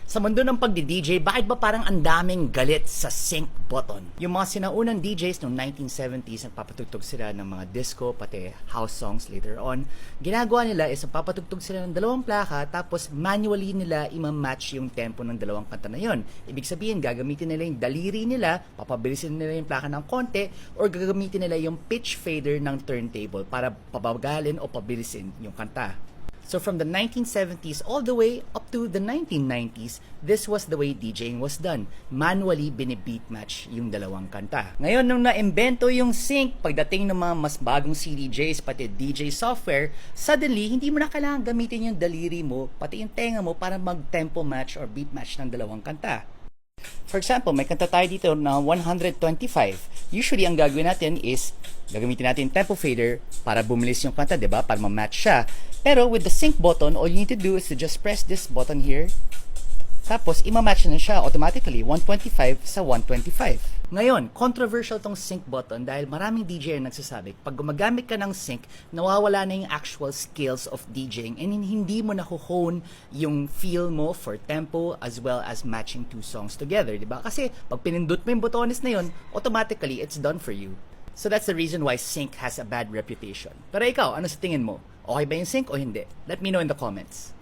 Sa mundo ng pagdi-DJ, bakit ba parang ang daming galit sa sync button? Yung mga sinaunang DJs noong 1970s, nagpapatugtog sila ng mga disco, pati house songs later on. Ginagawa nila is nagpapatugtog sila ng dalawang plaka, tapos manually nila ima-match yung tempo ng dalawang kanta na yon. Ibig sabihin, gagamitin nila yung daliri nila, papabilisin nila yung plaka ng konti, or gagamitin nila yung pitch fader ng turntable para pabagalin o pabilisin yung kanta. So from the 1970s all the way up to the 1990s, this was the way DJing was done. Manually bini-beat match yung dalawang kanta. Ngayon nung na-imbento yung sync, pagdating ng mga mas bagong CDJs pati DJ software, suddenly hindi mo na kailangan gamitin yung daliri mo pati yung tenga mo para mag-tempo match or beat match ng dalawang kanta. For example, may kanta tayo dito na 125. Usually, ang gagawin natin is gagamitin natin tempo fader para bumilis yung kanta, diba? Para ma-match siya. Pero with the sync button, all you need to do is to just press this button here. Tapos, ima-match na siya automatically 125 sa 125. Ngayon, controversial tong sync button dahil maraming DJ ang nagsasabi, pag gumagamit ka ng sync, nawawala na yung actual skills of DJing and hindi mo nahuhone yung feel mo for tempo as well as matching two songs together, di ba? Kasi pag pinindot mo yung botones na yun, automatically, it's done for you. So that's the reason why sync has a bad reputation. Pero ikaw, ano sa tingin mo? Okay ba yung sync o hindi? Let me know in the comments.